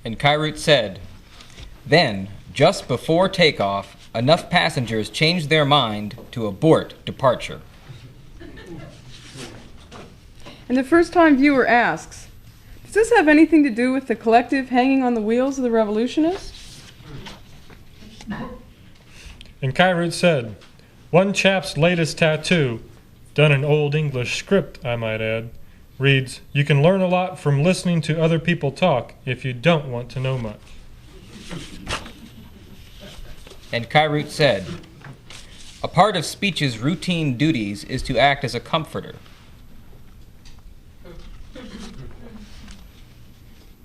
And Kyrut said, "Then, just before takeoff, enough passengers changed their mind to abort departure." And the first-time viewer asks, does this have anything to do with the collective hanging on the wheels of the revolutionists? And Kyrut said, "One chap's latest tattoo, done in Old English script, I might add, reads, 'You can learn a lot from listening to other people talk if you don't want to know much.'" And Kyrut said, "A part of speech's routine duties is to act as a comforter."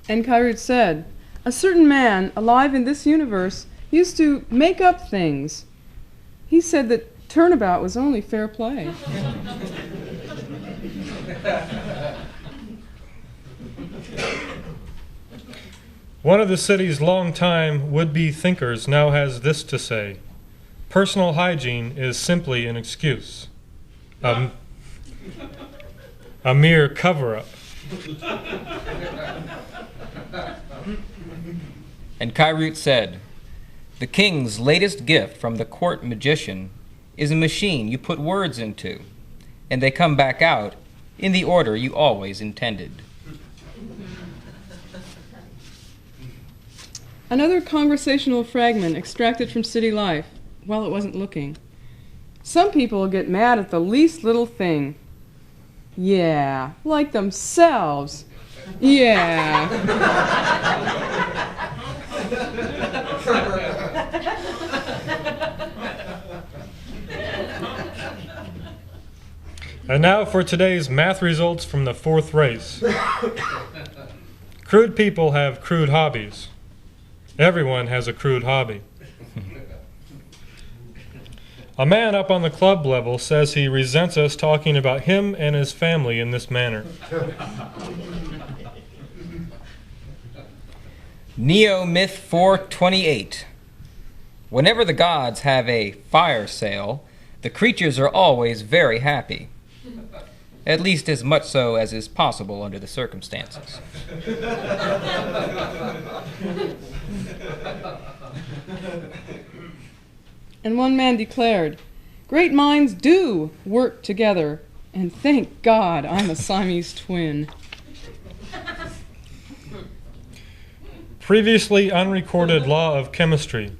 And Kyrut said, "A certain man alive in this universe used to make up things. He said that turnabout was only fair play." One of the city's longtime would-be thinkers now has this to say: "Personal hygiene is simply an excuse, a mere cover-up." And Kyrut said, "The king's latest gift from the court magician is a machine you put words into, and they come back out in the order you always intended." Another conversational fragment extracted from city life while it wasn't looking. Some people get mad at the least little thing. Yeah, like themselves. Yeah. And now for today's math results from the fourth race. Crude people have crude hobbies. Everyone has a crude hobby. A man up on the club level says he resents us talking about him and his family in this manner. Neo Myth 428. Whenever the gods have a fire sale, the creatures are always very happy. At least as much so as is possible under the circumstances. And one man declared, "Great minds do work together, and thank God I'm a Siamese twin." Previously unrecorded law of chemistry.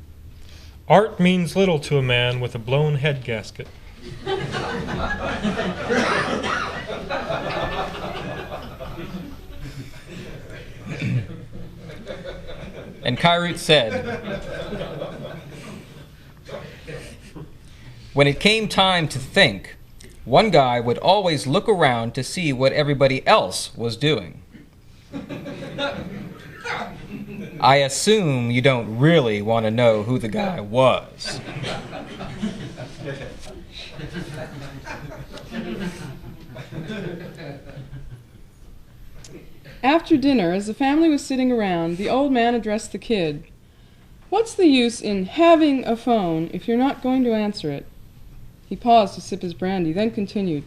Art means little to a man with a blown head gasket. And Kyrut said, "When it came time to think, one guy would always look around to see what everybody else was doing. I assume you don't really want to know who the guy was." After dinner, as the family was sitting around, the old man addressed the kid. "What's the use in having a phone if you're not going to answer it?" He paused to sip his brandy, then continued,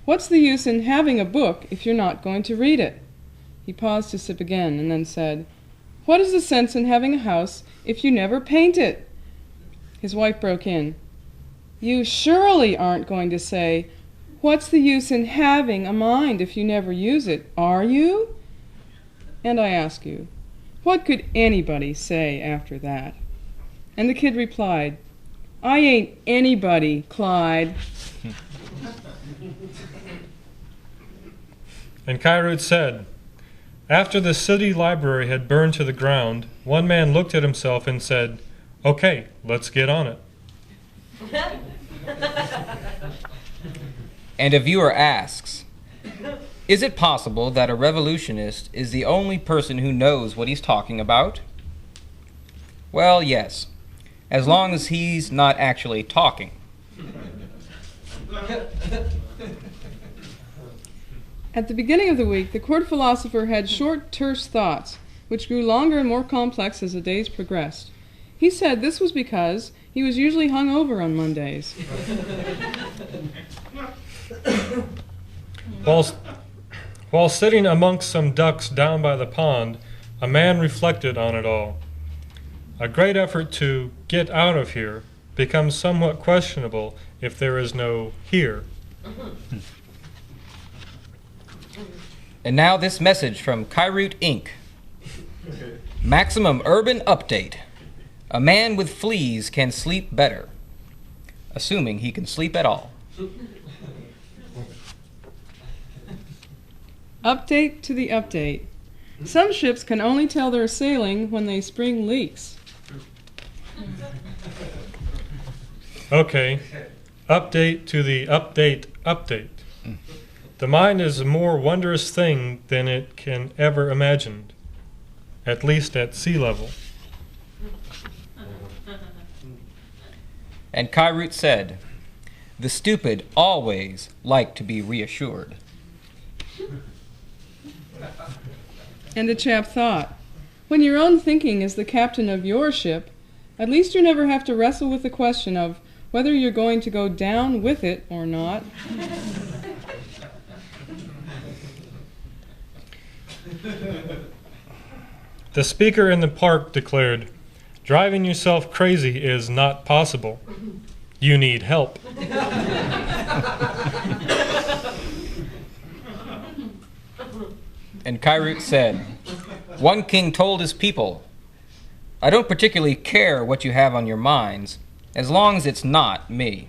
"What's the use in having a book if you're not going to read it?" He paused to sip again, and then said, "What is the sense in having a house if you never paint it?" His wife broke in, "You surely aren't going to say, 'What's the use in having a mind if you never use it,' are you?" And I ask you, what could anybody say after that? And the kid replied, "I ain't anybody, Clyde." And Kyrut said, "After the city library had burned to the ground, one man looked at himself and said, 'Okay, let's get on it.'" And a viewer asks, "Is it possible that a revolutionist is the only person who knows what he's talking about?" Well, yes, as long as he's not actually talking. At the beginning of the week, the court philosopher had short, terse thoughts, which grew longer and more complex as the days progressed. He said this was because he was usually hung over on Mondays. While sitting amongst some ducks down by the pond, A man reflected on it all. A great effort to get out of here becomes somewhat questionable if there is no here. And now this message from Kairoot Inc. Maximum Urban Update. A man with fleas can sleep better, assuming he can sleep at all. Update to the update. Some ships can only tell they're sailing when they spring leaks. Okay, update to the update. The mind is a more wondrous thing than it can ever imagine, at least at sea level. And Kairoot said, the stupid always like to be reassured. And the chap thought, when your own thinking is the captain of your ship, at least you never have to wrestle with the question of whether you're going to go down with it or not. The speaker in the park declared, driving yourself crazy is not possible. You need help. And Kairoot said, one king told his people, I don't particularly care what you have on your minds, as long as it's not me.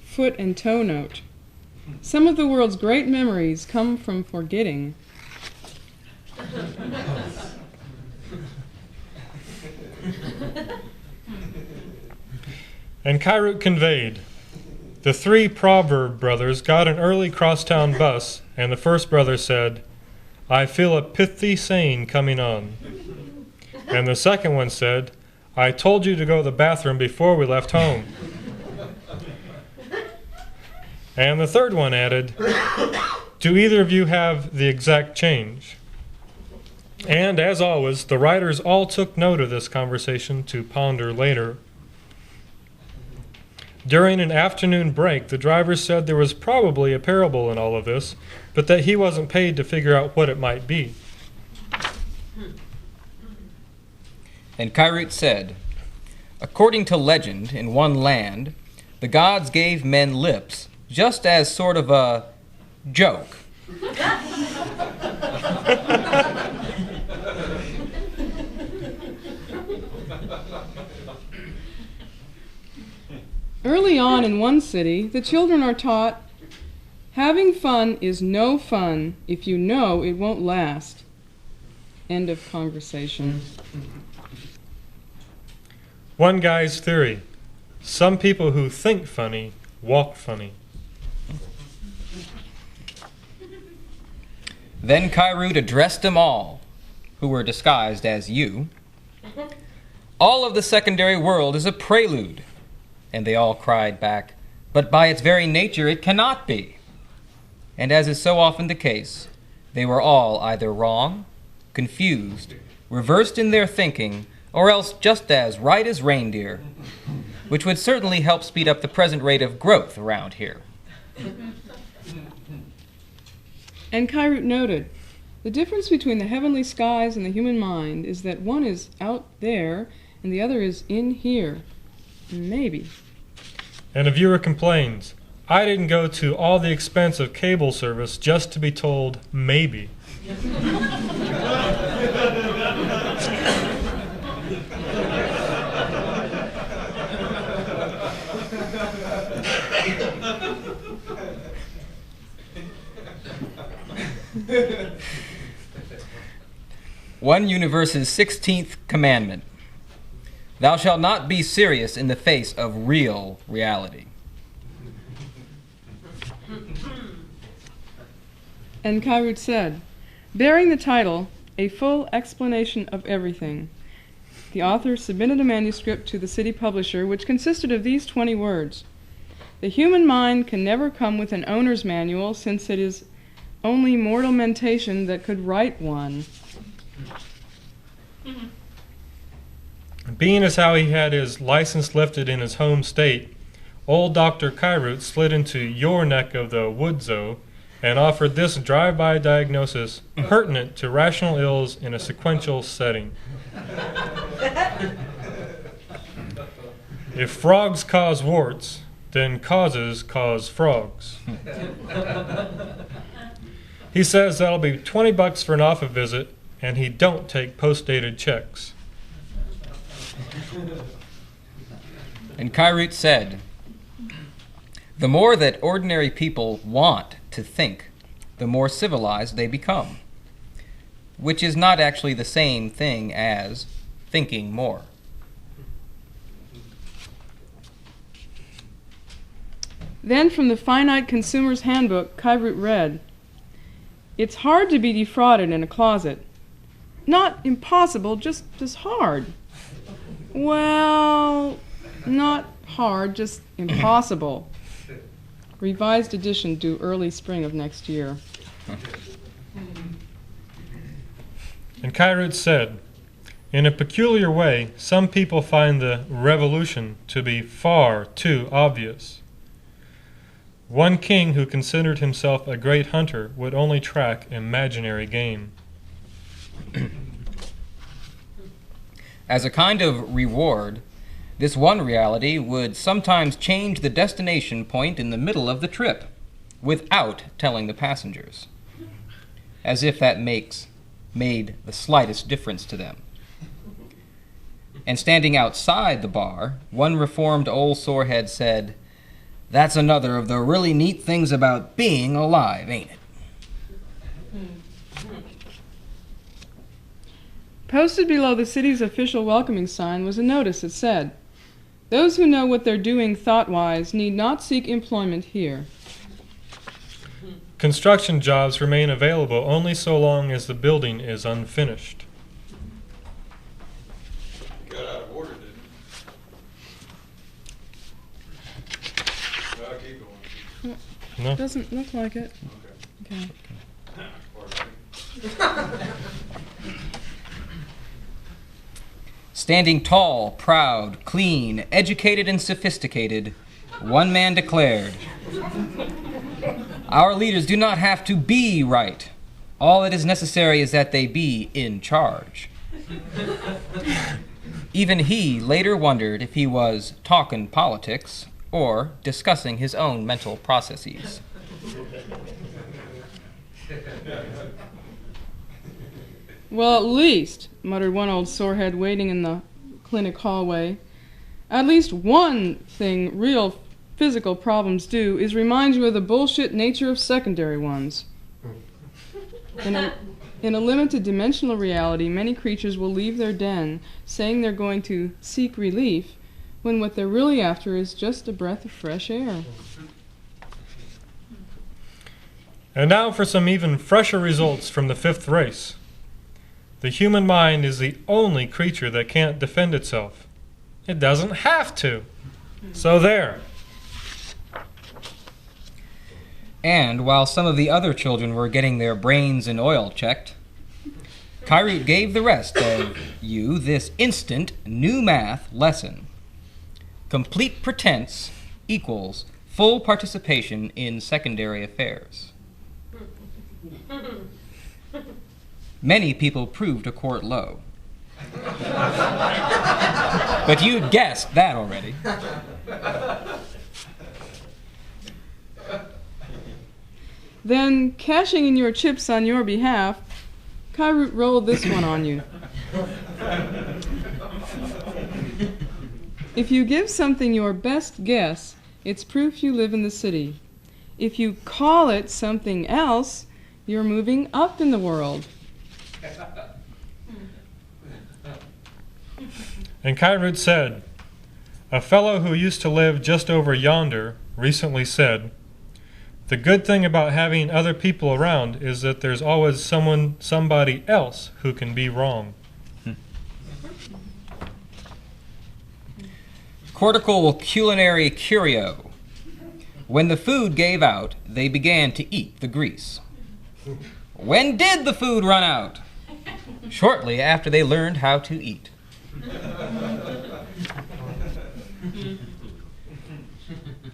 Foot and toe note. Some of the world's great memories come from forgetting. And Kairoot conveyed, the three Proverb brothers got an early crosstown bus, and the first brother said, I feel a pithy saying coming on. And the second one said, I told you to go to the bathroom before we left home. And the third one added, do either of you have the exact change? And as always, the writers all took note of this conversation to ponder later. During an afternoon break, the driver said there was probably a parable in all of this, but that he wasn't paid to figure out what it might be. And Kairoot said, according to legend, in one land, the gods gave men lips just as sort of a joke. Early on in one city, the children are taught, having fun is no fun if you know it won't last. End of conversation. One guy's theory, some people who think funny walk funny. Then Kairoot addressed them all, who were disguised as you. All of the secondary world is a prelude. And they all cried back, but by its very nature it cannot be. And as is so often the case, they were all either wrong, confused, reversed in their thinking, or else just as right as reindeer, which would certainly help speed up the present rate of growth around here. And Kairoot noted, the difference between the heavenly skies and the human mind is that one is out there and the other is in here. Maybe. And a viewer complains, I didn't go to all the expense of cable service just to be told maybe. One Universe's 16th commandment. Thou shalt not be serious in the face of real reality. And Kairoot said, bearing the title, A Full Explanation of Everything, the author submitted a manuscript to the city publisher which consisted of these 20 words. The human mind can never come with an owner's manual, since it is only mortal mentation that could write one. Being as how he had his license lifted in his home state, old Dr. Kairoot slid into your neck of the woodso and offered this drive-by diagnosis pertinent to rational ills in a sequential setting. If frogs cause warts, then causes cause frogs. He says that'll be $20 for an office visit, and he don't take post-dated checks. And Kyrut said, "The more that ordinary people want to think, the more civilized they become, which is not actually the same thing as thinking more." Then from the Finite Consumer's Handbook, Kyrut read, "It's hard to be defrauded in a closet. Not impossible, just hard. Well, not hard, just impossible. Revised edition due early spring of next year." And Kyrut said, "In a peculiar way, some people find the revolution to be far too obvious. One king who considered himself a great hunter would only track imaginary game." As a kind of reward, this one reality would sometimes change the destination point in the middle of the trip, without telling the passengers, as if that made the slightest difference to them. And standing outside the bar, one reformed old sorehead said, "That's another of the really neat things about being alive, ain't it?" Posted below the city's official welcoming sign was a notice that said, "Those who know what they're doing thought-wise need not seek employment here." Construction jobs remain available only so long as the building is unfinished. Got out of order, didn't it? Well, keep going. No? Doesn't look like it. Okay. Okay. Standing tall, proud, clean, educated, and sophisticated, one man declared, "Our leaders do not have to be right. All that is necessary is that they be in charge." Even he later wondered if he was talking politics or discussing his own mental processes. "Well, at least," muttered one old sorehead waiting in the clinic hallway, "at least one thing real physical problems do is remind you of the bullshit nature of secondary ones. In a limited dimensional reality, many creatures will leave their den saying they're going to seek relief when what they're really after is just a breath of fresh air." And now for some even fresher results from the fifth race. The human mind is the only creature that can't defend itself. It doesn't have to. So there. And while some of the other children were getting their brains and oil checked, Kyrut gave the rest of you this instant new math lesson. Complete pretense equals full participation in secondary affairs. Many people proved a quart low. But you'd guessed that already. Then, cashing in your chips on your behalf, Kyrut rolled this one on you. If you give something your best guess, it's proof you live in the city. If you call it something else, you're moving up in the world. And Kyrut said, "A fellow who used to live just over yonder recently said, 'The good thing about having other people around is that there's always somebody else who can be wrong.'" Cortical culinary curio. When the food gave out, they began to eat the grease. When did the food run out? Shortly after they learned how to eat.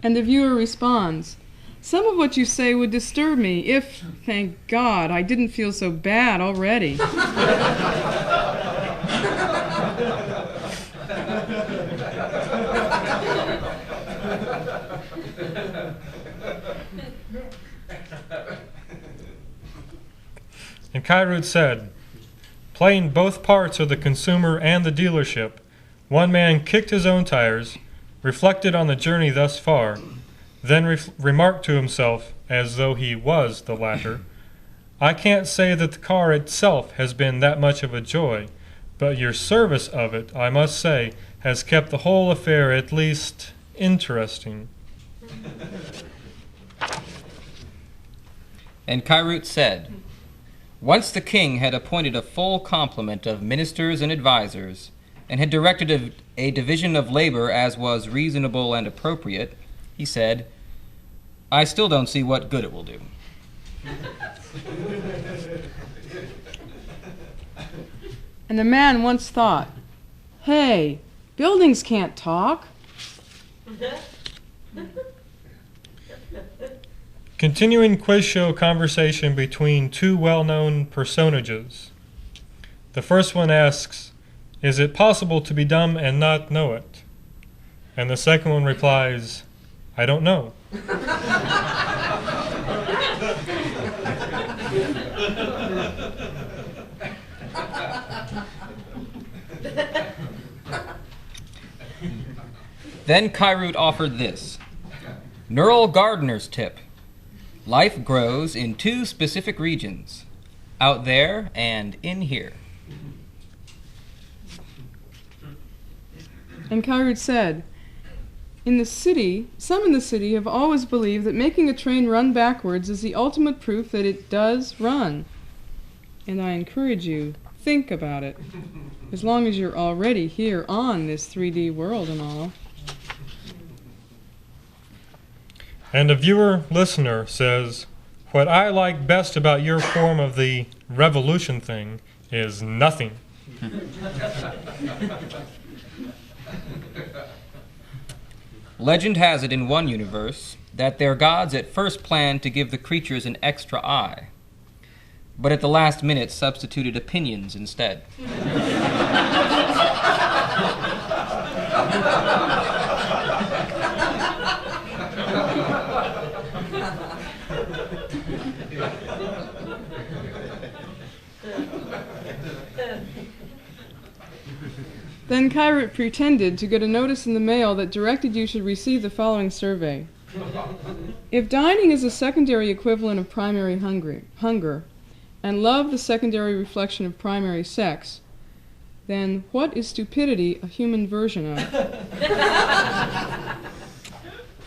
And the viewer responds, Some of what you say would disturb me if, thank God, I didn't feel so bad already. And Kyrud said, playing both parts of the consumer and the dealership, one man kicked his own tires, reflected on the journey thus far, then remarked to himself, as though he was the latter, I can't say that the car itself has been that much of a joy, but your service of it, I must say, has kept the whole affair at least interesting. And Kyrut said, once the king had appointed a full complement of ministers and advisers, and had directed a division of labor as was reasonable and appropriate, he said, I still don't see what good it will do. And the man once thought, hey, buildings can't talk. Continuing quiz show conversation between two well-known personages. The first one asks, is it possible to be dumb and not know it? And the second one replies, I don't know. Then Kyrut offered this, Neural Gardener's tip. Life grows in two specific regions, out there and in here. And Kyrut said, in the city, some in the city have always believed that making a train run backwards is the ultimate proof that it does run. And I encourage you, think about it, as long as you're already here on this 3D world and all. And a viewer-listener says, what I like best about your form of the revolution thing is nothing. Legend has it in one universe that their gods at first planned to give the creatures an extra eye, but at the last minute substituted opinions instead. Then Kyrut pretended to get a notice in the mail that directed you should receive the following survey. If dining is a secondary equivalent of primary hunger, and love the secondary reflection of primary sex, then what is stupidity a human version of?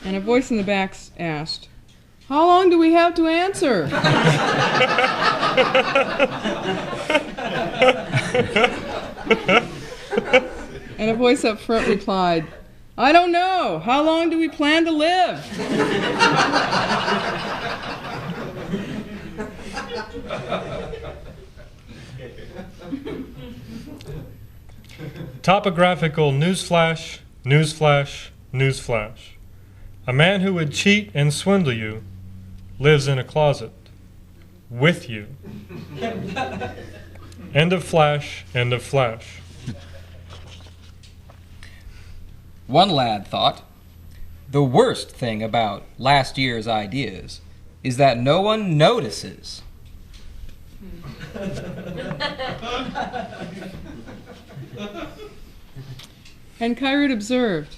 And a voice in the back asked, how long do we have to answer? And a voice up front replied, I don't know. How long do we plan to live? Topographical newsflash, newsflash, newsflash. A man who would cheat and swindle you lives in a closet with you. End of flash, end of flash. One lad thought, the worst thing about last year's ideas is that no one notices. And Kyrut observed,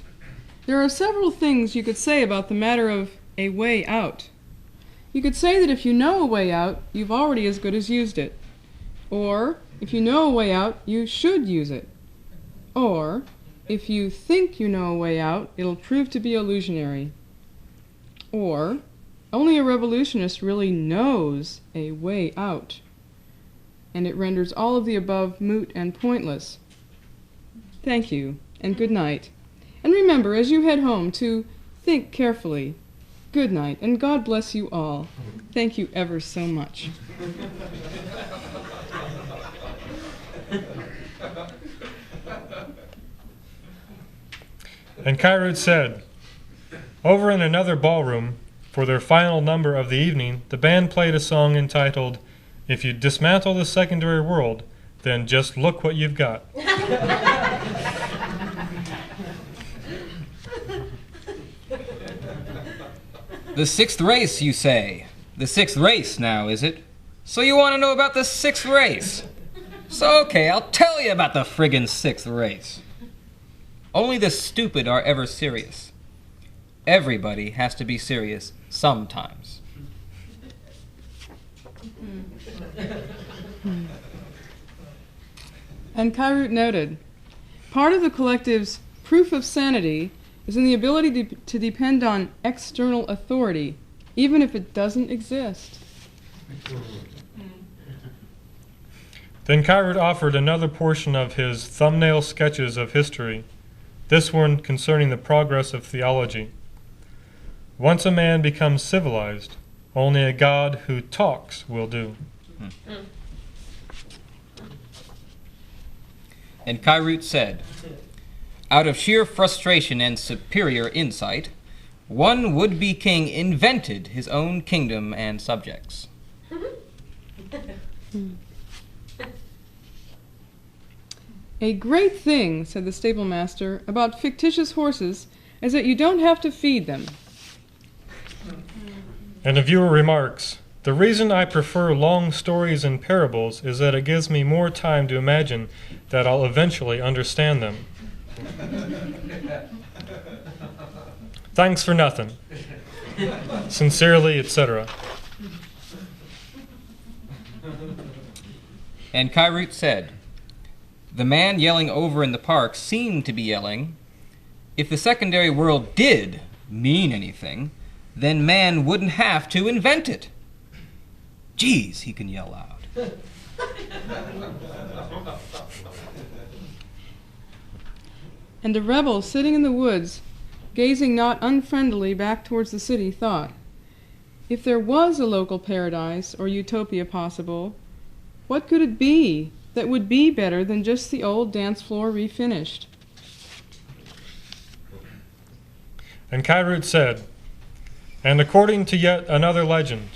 there are several things you could say about the matter of a way out. You could say that if you know a way out, you've already as good as used it. Or, if you know a way out, you should use it. Or, if you think you know a way out, it'll prove to be illusionary. Or, only a revolutionist really knows a way out, and it renders all of the above moot and pointless. Thank you, and good night. And remember, as you head home, to think carefully. Good night, and God bless you all. Thank you ever so much. And Kyrut said, over in another ballroom, For their final number of the evening, the band played a song entitled, "If You Dismantle the Secondary World, Then Just Look What You've Got." The sixth race, you say? The sixth race now, is it? So you want to know about the sixth race? So okay, I'll tell you about the friggin' sixth race. Only the stupid are ever serious. Everybody has to be serious sometimes. And Kairoot noted, part of the collective's proof of sanity is in the ability to depend on external authority, even if it doesn't exist. Then Kairoot offered another portion of his thumbnail sketches of history, this one concerning the progress of theology. Once a man becomes civilized, only a God who talks will do. And Kairoot said, out of sheer frustration and superior insight, one would-be king invented his own kingdom and subjects. A great thing, said the stable master, about fictitious horses is that you don't have to feed them. And a viewer remarks, the reason I prefer long stories and parables is that it gives me more time to imagine that I'll eventually understand them. Thanks for nothing. Sincerely, etc. And Kairoot said, the man yelling over in the park seemed to be yelling, if the secondary world did mean anything, then man wouldn't have to invent it. Geez, he can yell loud. And a rebel sitting in the woods, gazing not unfriendly back towards the city, thought, if there was a local paradise or utopia possible, what could it be that would be better than just the old dance floor refinished? And Kairoot said, and according to yet another legend,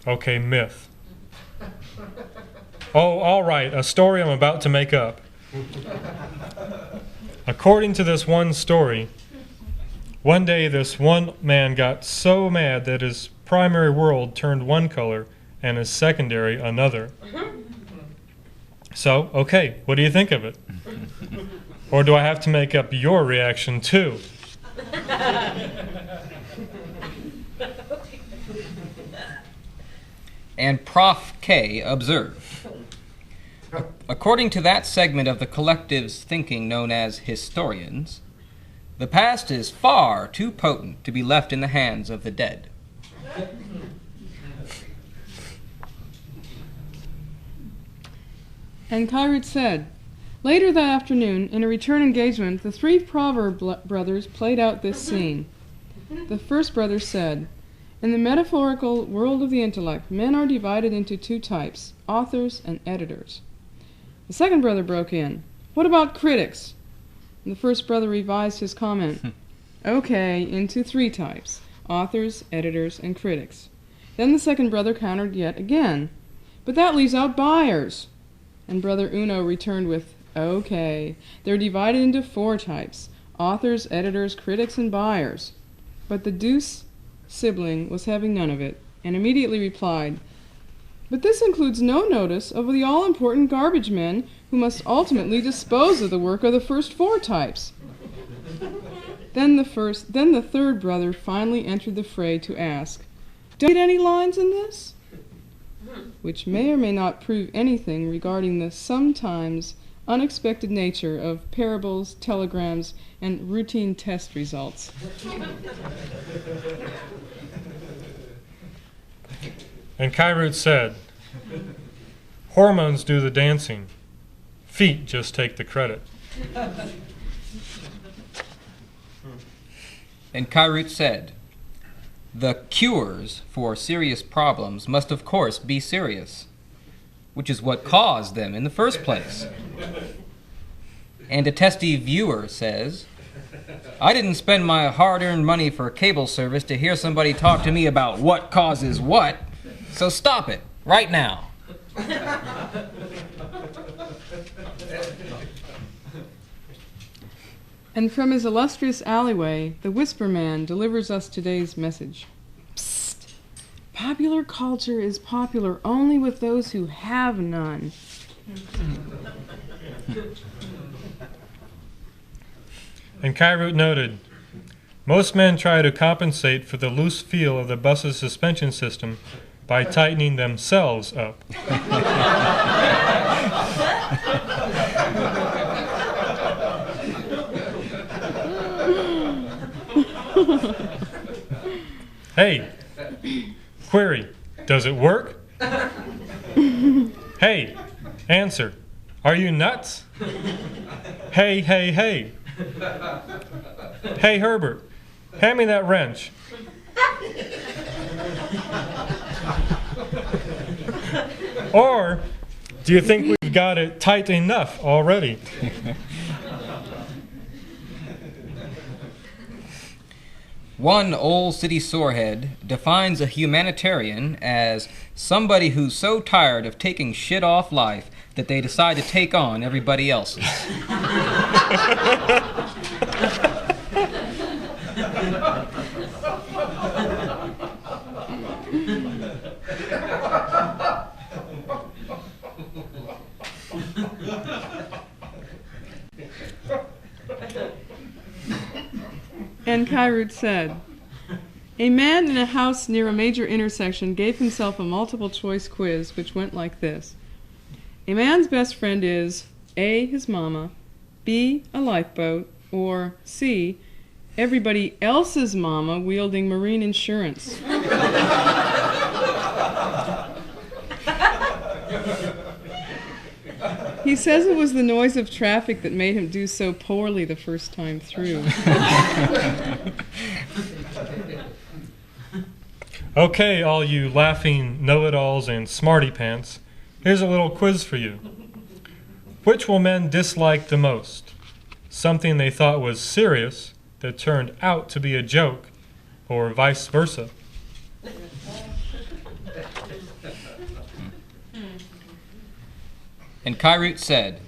okay, myth. Oh, all right, a story I'm about to make up. According to this one story, one day this one man got so mad that his primary world turned one color and his secondary another. So, okay, what do you think of it? Or do I have to make up your reaction too? And Prof. K observed, according to that segment of the collective's thinking known as historians, the past is far too potent to be left in the hands of the dead. And Kairoot said, later that afternoon, in a return engagement, the three proverb brothers played out this scene. The first brother said, in the metaphorical world of the intellect, men are divided into two types, authors and editors. The second brother broke in, what about critics? And the first brother revised his comment, okay, into three types, authors, editors, and critics. Then the second brother countered yet again, but that leaves out buyers. And Brother Uno returned with, okay, they're divided into four types, authors, editors, critics, and buyers. But the Deuce sibling was having none of it, and immediately replied, but this includes no notice of the all-important garbage men who must ultimately dispose of the work of the first four types. Then the third brother finally entered the fray to ask, don't you get any lines in this? Which may or may not prove anything regarding the sometimes unexpected nature of parables, telegrams, and routine test results. And Kairoot said, hormones do the dancing. Feet just take the credit. And Kairoot said, the cures for serious problems must of course be serious, which is what caused them in the first place. And a testy viewer says, I didn't spend my hard-earned money for cable service to hear somebody talk to me about what causes what, so stop it, right now. And from his illustrious alleyway, the Whisper Man delivers us today's message. Psst! Popular culture is popular only with those who have none. And Kyrut noted, most men try to compensate for the loose feel of the bus's suspension system by tightening themselves up. Hey, query, does it work? Hey, answer, are you nuts? Hey, hey, hey. Hey, Herbert, hand me that wrench. Or do you think we've got it tight enough already? One old city sorehead defines a humanitarian as somebody who's so tired of taking shit off life that they decide to take on everybody else's. And Kyrut said, a man in a house near a major intersection gave himself a multiple-choice quiz which went like this. A man's best friend is A, his mama, B, a lifeboat, or C, everybody else's mama wielding marine insurance. He says it was the noise of traffic that made him do so poorly the first time through. Okay, all you laughing know-it-alls and smarty pants, here's a little quiz for you. Which will men dislike the most? Something they thought was serious that turned out to be a joke, or vice versa? And Kyrut said,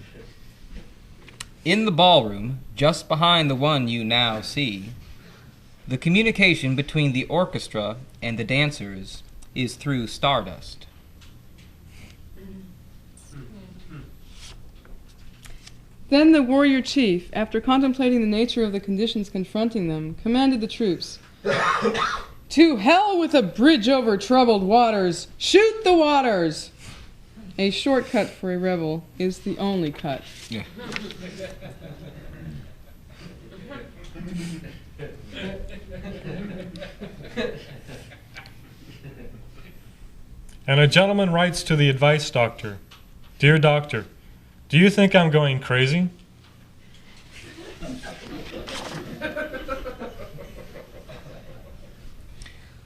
in the ballroom, just behind the one you now see, the communication between the orchestra and the dancers is through stardust. Then the warrior chief, after contemplating the nature of the conditions confronting them, commanded the troops, to hell with a bridge over troubled waters! Shoot the waters! A shortcut for a rebel is the only cut. Yeah. And a gentleman writes to the advice doctor, Dear doctor, do you think I'm going crazy?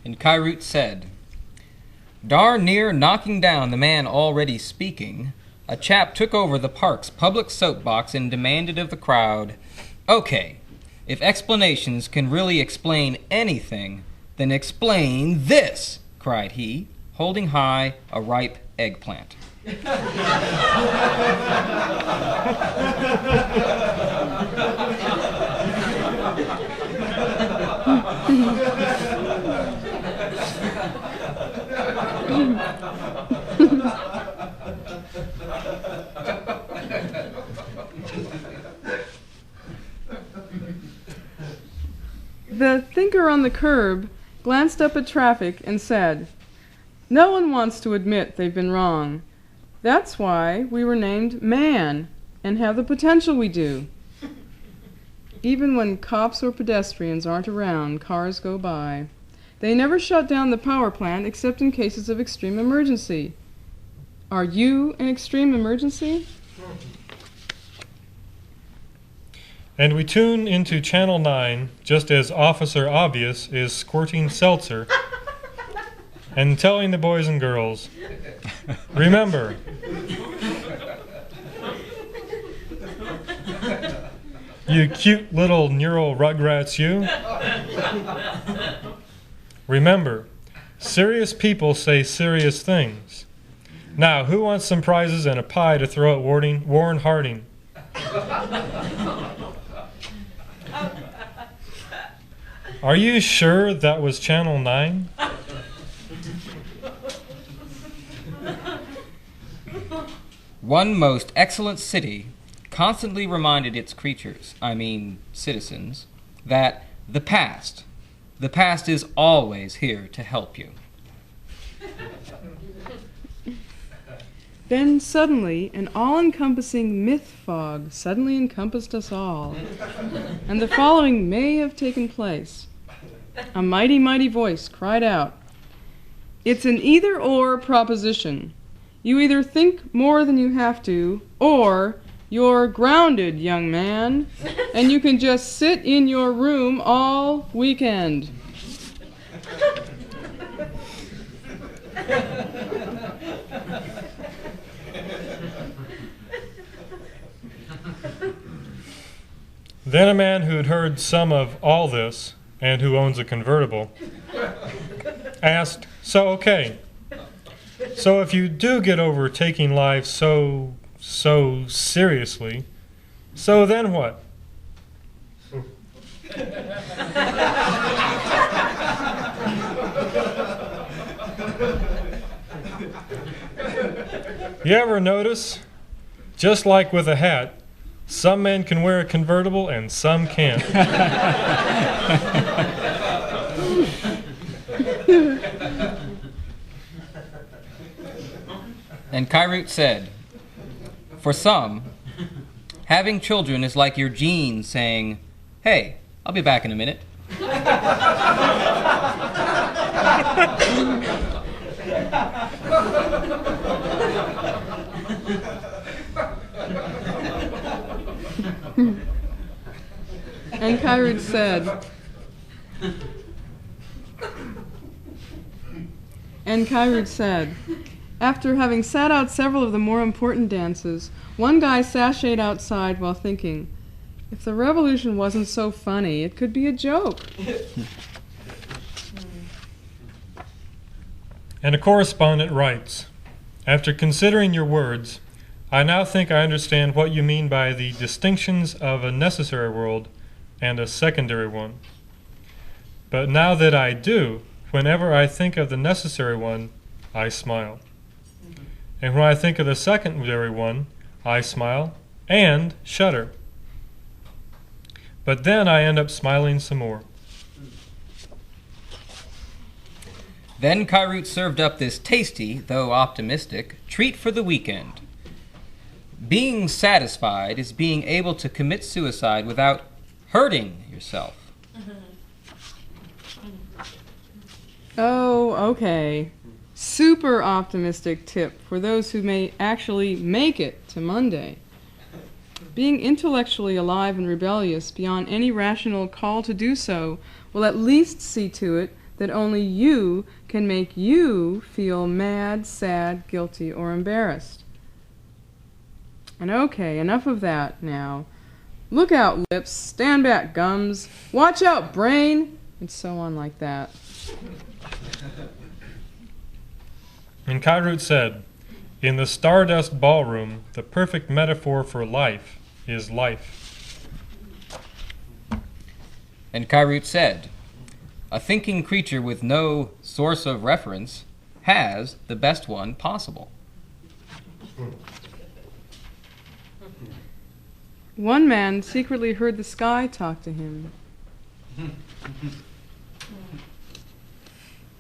And Kyrut said, darn near knocking down the man already speaking, a chap took over the park's public soapbox and demanded of the crowd, okay, if explanations can really explain anything, then explain this, cried he, holding high a ripe eggplant. The thinker on the curb glanced up at traffic and said, no one wants to admit they've been wrong. That's why we were named man and have the potential we do. Even when cops or pedestrians aren't around, cars go by. They never shut down the power plant except in cases of extreme emergency. Are you an extreme emergency? And we tune into Channel 9 just as Officer Obvious is squirting seltzer and telling the boys and girls, remember, You cute little neural rugrats, you. Remember, serious people say serious things. Now, who wants some prizes and a pie to throw at Warren Harding? Are you sure that was Channel 9? One most excellent city constantly reminded its creatures, I mean citizens, that the past is always here to help you. Then suddenly, an all-encompassing myth fog suddenly encompassed us all. And the following may have taken place. A mighty, mighty voice cried out, "It's an either-or proposition. You either think more than you have to, or you're grounded, young man, and you can just sit in your room all weekend." Then a man who'd heard some of all this, and who owns a convertible, asked, So if you do get over taking life so seriously, so then what? You ever notice, just like with a hat, some men can wear a convertible and some can't. And Kairut said, "For some, having children is like your genes saying, 'Hey, I'll be back in a minute.'" And Kairut said, after having sat out several of the more important dances, one guy sashayed outside while thinking, if the revolution wasn't so funny, it could be a joke. And a correspondent writes, After considering your words, I now think I understand what you mean by the distinctions of a necessary world and a secondary one. But now that I do, whenever I think of the necessary one, I smile. And when I think of the secondary one, I smile and shudder. But then I end up smiling some more. Then Kairut served up this tasty, though optimistic, treat for the weekend. Being satisfied is being able to commit suicide without hurting yourself. Oh, okay. Super optimistic tip for those who may actually make it to Monday. Being intellectually alive and rebellious beyond any rational call to do so will at least see to it that only you can make you feel mad, sad, guilty, or embarrassed. And okay, enough of that now. Look out, lips, stand back, gums, watch out, brain, and so on like that. And Kairut said, In the Stardust Ballroom, the perfect metaphor for life is life. And Kairut said, a thinking creature with no source of reference has the best one possible. One man secretly heard the sky talk to him.